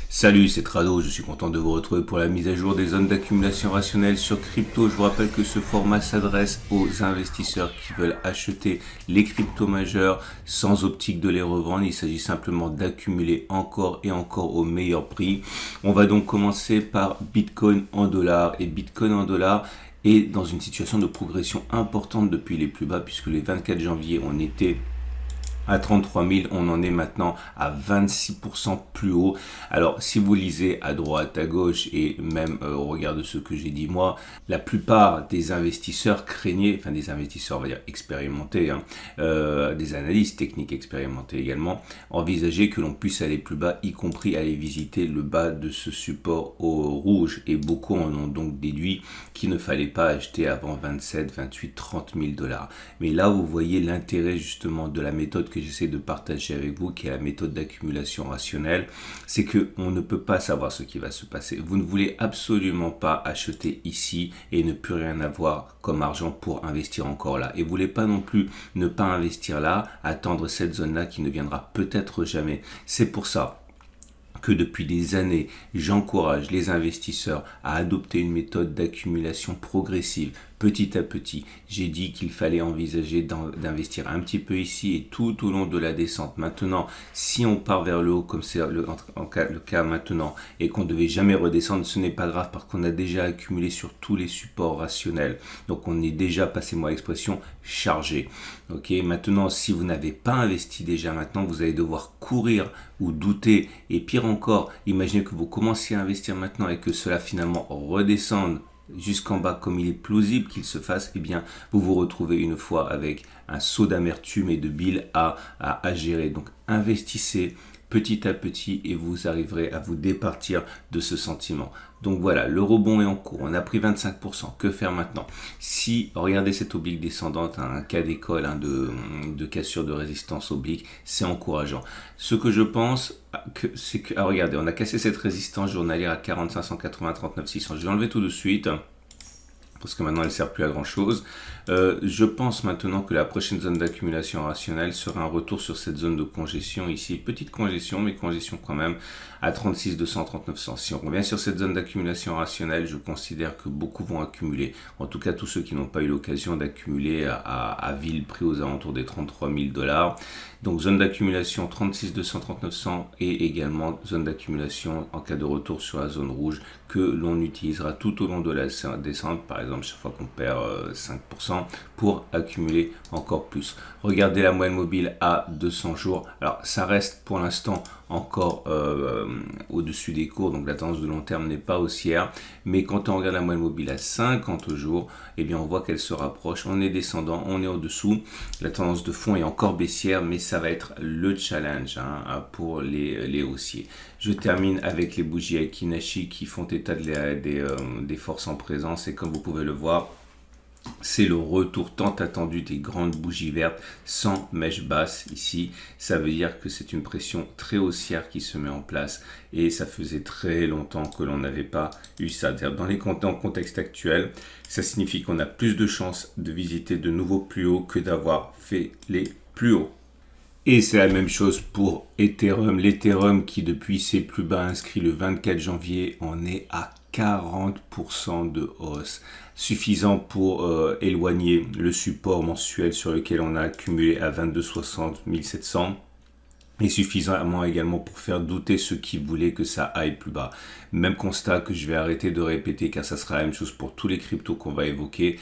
Salut, c'est Trado, je suis content de vous retrouver pour la mise à jour des zones d'accumulation rationnelle sur crypto. Je vous rappelle que ce format s'adresse aux investisseurs qui veulent acheter les cryptos majeurs sans optique de les revendre. Il s'agit simplement d'accumuler encore et encore au meilleur prix. On va donc commencer par Bitcoin en dollars. Et Bitcoin en dollars est dans une situation de progression importante depuis les plus bas, puisque les 24 janvier, on était à 33 000, on en est maintenant à 26% plus haut. Alors, si vous lisez à droite, à gauche et même au regard de ce que j'ai dit moi, la plupart des investisseurs craignaient, enfin des investisseurs, on va dire expérimentés, des analystes techniques expérimentés également, envisageaient que l'on puisse aller plus bas, y compris aller visiter le bas de ce support au rouge. Et beaucoup en ont donc déduit qu'il ne fallait pas acheter avant 27, 28, 30 000 dollars. Mais là, vous voyez l'intérêt justement de la méthode que j'essaie de partager avec vous, qui est la méthode d'accumulation rationnelle, c'est que on ne peut pas savoir ce qui va se passer. Vous ne voulez absolument pas acheter ici et ne plus rien avoir comme argent pour investir encore là. Et vous voulez pas non plus ne pas investir là, attendre cette zone-là qui ne viendra peut-être jamais. C'est pour ça que depuis des années, j'encourage les investisseurs à adopter une méthode d'accumulation progressive, petit à petit. J'ai dit qu'il fallait envisager d'investir un petit peu ici et tout au long de la descente. Maintenant, si on part vers le haut, comme c'est le cas maintenant, et qu'on ne devait jamais redescendre, ce n'est pas grave parce qu'on a déjà accumulé sur tous les supports rationnels. Donc on est déjà, passez-moi l'expression, chargé. Ok, maintenant, si vous n'avez pas investi déjà maintenant, vous allez devoir courir ou douter. Et pire encore, imaginez que vous commenciez à investir maintenant et que cela finalement redescende jusqu'en bas comme il est plausible qu'il se fasse, eh bien vous vous retrouvez une fois avec un seau d'amertume et de bile à gérer. Donc investissez petit à petit et vous arriverez à vous départir de ce sentiment. Donc voilà, le rebond est en cours, on a pris 25%, que faire maintenant? Si, regardez cette oblique descendante, un cas d'école de cassure de résistance oblique, c'est encourageant. Ce que je pense, c'est que, regardez, on a cassé cette résistance journalière à 40 580 39 600, je vais l'enlever tout de suite, parce que maintenant elle ne sert plus à grand chose. Je pense maintenant que la prochaine zone d'accumulation rationnelle sera un retour sur cette zone de congestion ici, petite congestion, mais congestion quand même, à 36 200, 39 100. Si on revient sur cette zone d'accumulation rationnelle, je considère que beaucoup vont accumuler, en tout cas tous ceux qui n'ont pas eu l'occasion d'accumuler à vil prix aux alentours des 33 000 dollars. Donc zone d'accumulation 36 200, 39 100 et également zone d'accumulation en cas de retour sur la zone rouge que l'on utilisera tout au long de la descente, par exemple chaque fois qu'on perd 5%, pour accumuler encore plus. Regardez la moyenne mobile à 200 jours. Alors ça reste pour l'instant encore au-dessus des cours, donc la tendance de long terme n'est pas haussière, mais quand on regarde la moyenne mobile à 50 jours, eh bien on voit qu'elle se rapproche, on est descendant, on est au-dessous, la tendance de fond est encore baissière, mais ça va être le challenge pour les haussiers. Je termine avec les bougies Aiki-Nashi qui font état des forces en présence, et comme vous pouvez le voir, c'est le retour tant attendu des grandes bougies vertes sans mèche basse ici. Ça veut dire que c'est une pression très haussière qui se met en place et ça faisait très longtemps que l'on n'avait pas eu ça. Dans le contexte actuel, ça signifie qu'on a plus de chances de visiter de nouveaux plus hauts que d'avoir fait les plus hauts. Et c'est la même chose pour Ethereum. L'Ethereum qui depuis ses plus bas inscrits le 24 janvier en est à 40% de hausse, suffisant pour éloigner le support mensuel sur lequel on a accumulé à 22,60 1700 et suffisamment également pour faire douter ceux qui voulaient que ça aille plus bas. Même constat que je vais arrêter de répéter car ça sera la même chose pour tous les cryptos qu'on va évoquer.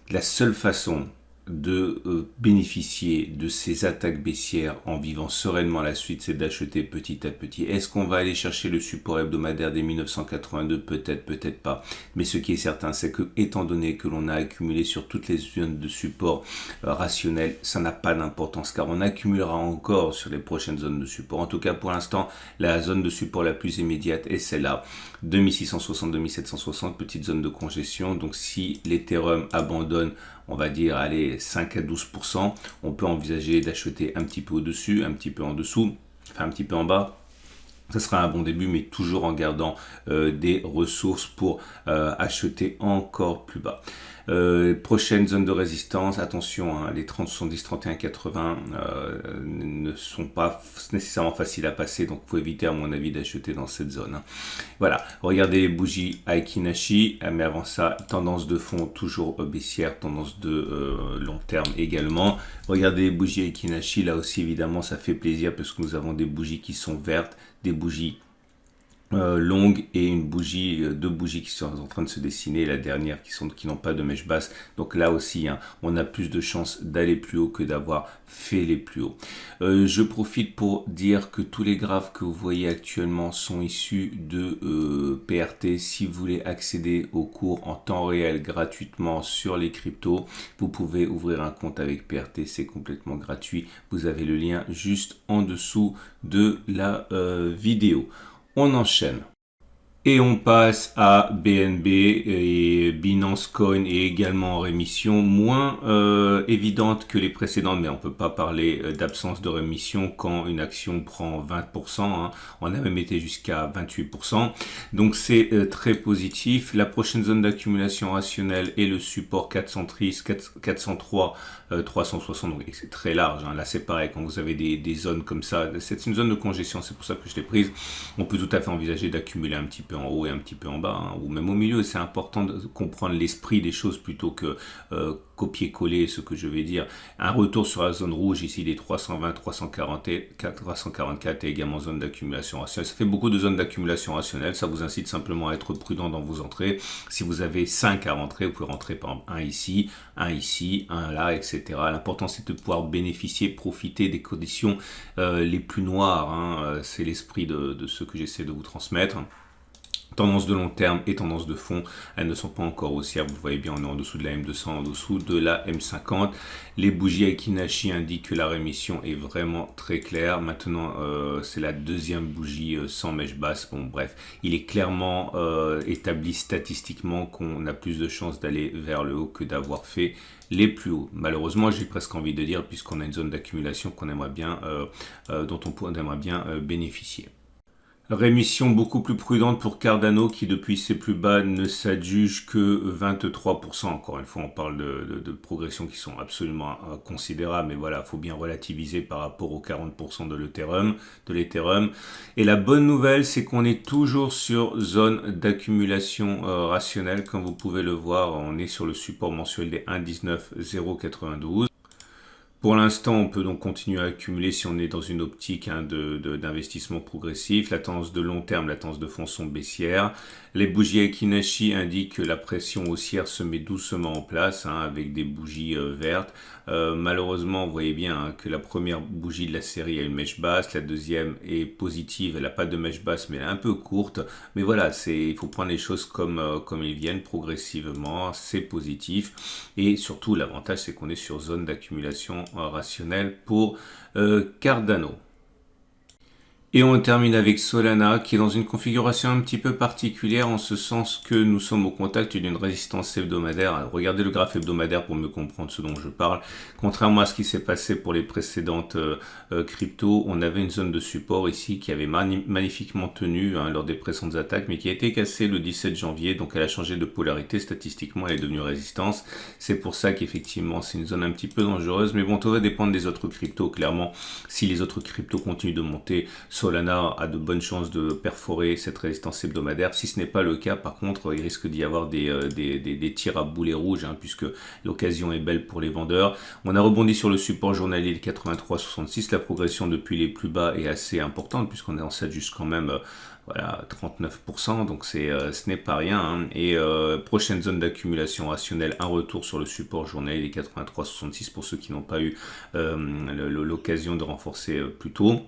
La seule façon de bénéficier de ces attaques baissières en vivant sereinement la suite, c'est d'acheter petit à petit. Est-ce qu'on va aller chercher le support hebdomadaire des 1982? Peut-être, peut-être pas. Mais ce qui est certain, c'est que, étant donné que l'on a accumulé sur toutes les zones de support rationnel, ça n'a pas d'importance, car on accumulera encore sur les prochaines zones de support. En tout cas, pour l'instant, la zone de support la plus immédiate est celle-là. 2660, 2760, petite zone de congestion. Donc, si l'Ethereum abandonne, on va dire, allez, 5 à 12%, on peut envisager d'acheter un petit peu au-dessus, un petit peu en dessous, enfin un petit peu en bas, Ça sera un bon début, mais toujours en gardant des ressources pour acheter encore plus bas. Prochaine zone de résistance, attention, hein, les 30, 70, 31, 80 ne sont pas nécessairement faciles à passer, donc il faut éviter à mon avis d'acheter dans cette zone. Hein. Voilà, regardez les bougies Aiki Nashi, mais avant ça, tendance de fond toujours baissière, tendance de long terme également. Regardez les bougies Aiki Nashi, là aussi évidemment ça fait plaisir parce que nous avons des bougies qui sont vertes, des bougies longue et une bougie, deux bougies qui sont en train de se dessiner, la dernière qui n'ont pas de mèche basse. Donc là aussi, hein, on a plus de chances d'aller plus haut que d'avoir fait les plus hauts. Je profite pour dire que tous les graphes que vous voyez actuellement sont issus de PRT. Si vous voulez accéder aux cours en temps réel gratuitement sur les cryptos, vous pouvez ouvrir un compte avec PRT, c'est complètement gratuit. Vous avez le lien juste en dessous de la vidéo. On enchaîne. Et on passe à BNB et Binance Coin est également en rémission, moins évidente que les précédentes, mais on ne peut pas parler d'absence de rémission quand une action prend 20%, hein. On a même été jusqu'à 28%, donc c'est très positif. La prochaine zone d'accumulation rationnelle est le support 403, 360, donc c'est très large, hein. Là c'est pareil, quand vous avez des zones comme ça, c'est une zone de congestion, c'est pour ça que je l'ai prise. On peut tout à fait envisager d'accumuler un petit peu en haut et un petit peu en bas, hein, ou même au milieu. C'est important de comprendre l'esprit des choses plutôt que copier-coller ce que je vais dire. Un retour sur la zone rouge, ici les 320, 344 et également zone d'accumulation rationnelle. Ça fait beaucoup de zones d'accumulation rationnelle, ça vous incite simplement à être prudent dans vos entrées. Si vous avez 5 à rentrer, vous pouvez rentrer par exemple un ici, un là, etc. L'important c'est de pouvoir bénéficier, profiter des conditions les plus noires, hein. C'est l'esprit de ce que j'essaie de vous transmettre. Tendance de long terme et tendance de fond, elles ne sont pas encore haussières. Vous voyez bien, on est en dessous de la M200, en dessous de la M50. Les bougies Aiki Nashi indiquent que la rémission est vraiment très claire. Maintenant, c'est la deuxième bougie sans mèche basse. Bon, bref, il est clairement établi statistiquement qu'on a plus de chances d'aller vers le haut que d'avoir fait les plus hauts. Malheureusement, j'ai presque envie de dire, puisqu'on a une zone d'accumulation qu'on aimerait bien, dont on aimerait bien bénéficier. Rémission beaucoup plus prudente pour Cardano qui depuis ses plus bas ne s'adjuge que 23%. Encore une fois, on parle de progressions qui sont absolument considérables, mais voilà, il faut bien relativiser par rapport aux 40% de l'Ethereum. Et la bonne nouvelle, c'est qu'on est toujours sur zone d'accumulation rationnelle. Comme vous pouvez le voir, on est sur le support mensuel des 1,19092. Pour l'instant, on peut donc continuer à accumuler si on est dans une optique d'investissement progressif. La tendance de long terme, la tendance de fond sont baissières. Les bougies Aiki Nashi indiquent que la pression haussière se met doucement en place, hein, avec des bougies vertes. Malheureusement, vous voyez bien, hein, que la première bougie de la série a une mèche basse, la deuxième est positive, elle n'a pas de mèche basse mais elle est un peu courte. Mais voilà, il faut prendre les choses comme ils viennent progressivement, c'est positif. Et surtout, l'avantage c'est qu'on est sur zone d'accumulation rationnelle pour Cardano. Et on termine avec Solana qui est dans une configuration un petit peu particulière en ce sens que nous sommes au contact d'une résistance hebdomadaire. Alors, regardez le graphe hebdomadaire pour mieux comprendre ce dont je parle. Contrairement à ce qui s'est passé pour les précédentes cryptos, on avait une zone de support ici qui avait magnifiquement tenu, hein, lors des précédentes attaques, mais qui a été cassée le 17 janvier. Donc elle a changé de polarité, statistiquement elle est devenue résistance. C'est pour ça qu'effectivement c'est une zone un petit peu dangereuse. Mais bon, tout va dépendre des autres cryptos. Clairement, si les autres cryptos continuent de monter, Solana a de bonnes chances de perforer cette résistance hebdomadaire. Si ce n'est pas le cas, par contre, il risque d'y avoir des tirs à boulet rouge, hein, puisque l'occasion est belle pour les vendeurs. On a rebondi sur le support journalier de 83,66. La progression depuis les plus bas est assez importante, puisqu'on est en s'ajuste quand même voilà, 39%, donc ce n'est pas rien, hein. Et prochaine zone d'accumulation rationnelle, un retour sur le support journalier des 83,66 pour ceux qui n'ont pas eu l'occasion de renforcer plus tôt.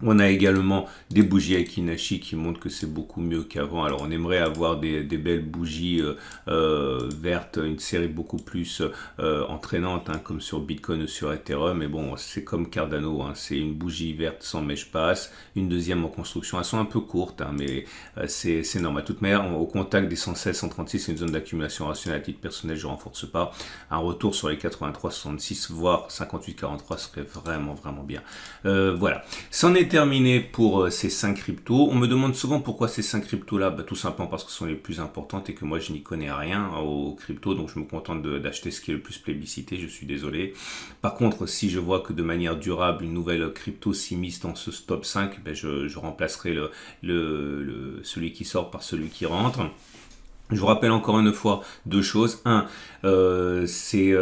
On a également des bougies Aiki Nashi qui montrent que c'est beaucoup mieux qu'avant. Alors on aimerait avoir des belles bougies vertes, une série beaucoup plus entraînante, hein, comme sur Bitcoin ou sur Ethereum. Mais bon, c'est comme Cardano, hein, c'est une bougie verte sans mèche basse, une deuxième en construction. Elles sont un peu courtes, hein, mais c'est normal. De toute manière, au contact des 116, 136, c'est une zone d'accumulation rationnelle. À titre personnel, je ne renforce pas. Un retour sur les 83, 66, voire 58, 43 serait vraiment, vraiment bien. Voilà. C'en est terminé pour ces 5 cryptos. On me demande souvent pourquoi ces 5 cryptos-là. Tout simplement parce que ce sont les plus importantes et que moi je n'y connais rien aux cryptos, donc je me contente d'acheter ce qui est le plus plébiscité, je suis désolé. Par contre, si je vois que de manière durable une nouvelle crypto s'immisce dans ce top 5, je remplacerai celui qui sort par celui qui rentre. Je vous rappelle encore une fois deux choses. Un, ces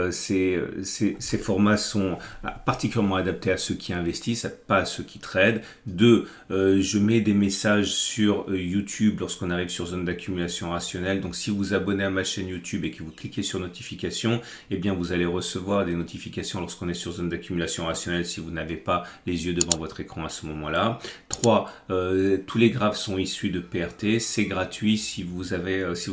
formats sont particulièrement adaptés à ceux qui investissent, pas à ceux qui tradent. Deux, je mets des messages sur YouTube lorsqu'on arrive sur zone d'accumulation rationnelle. Donc si vous vous abonnez à ma chaîne YouTube et que vous cliquez sur notification, eh bien vous allez recevoir des notifications lorsqu'on est sur zone d'accumulation rationnelle si vous n'avez pas les yeux devant votre écran à ce moment-là. Trois, tous les graphes sont issus de PRT. C'est gratuit si vous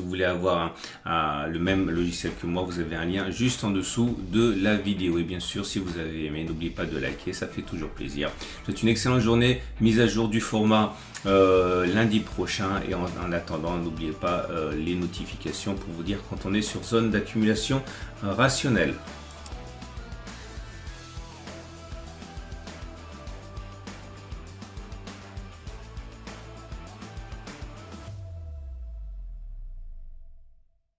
voulez avoir le même logiciel que moi, vous avez un lien juste en dessous de la vidéo. Et bien sûr, si vous avez aimé, n'oubliez pas de liker, ça fait toujours plaisir. Je vous souhaite une excellente journée, mise à jour du format lundi prochain. Et en attendant, n'oubliez pas les notifications pour vous dire quand on est sur zone d'accumulation rationnelle.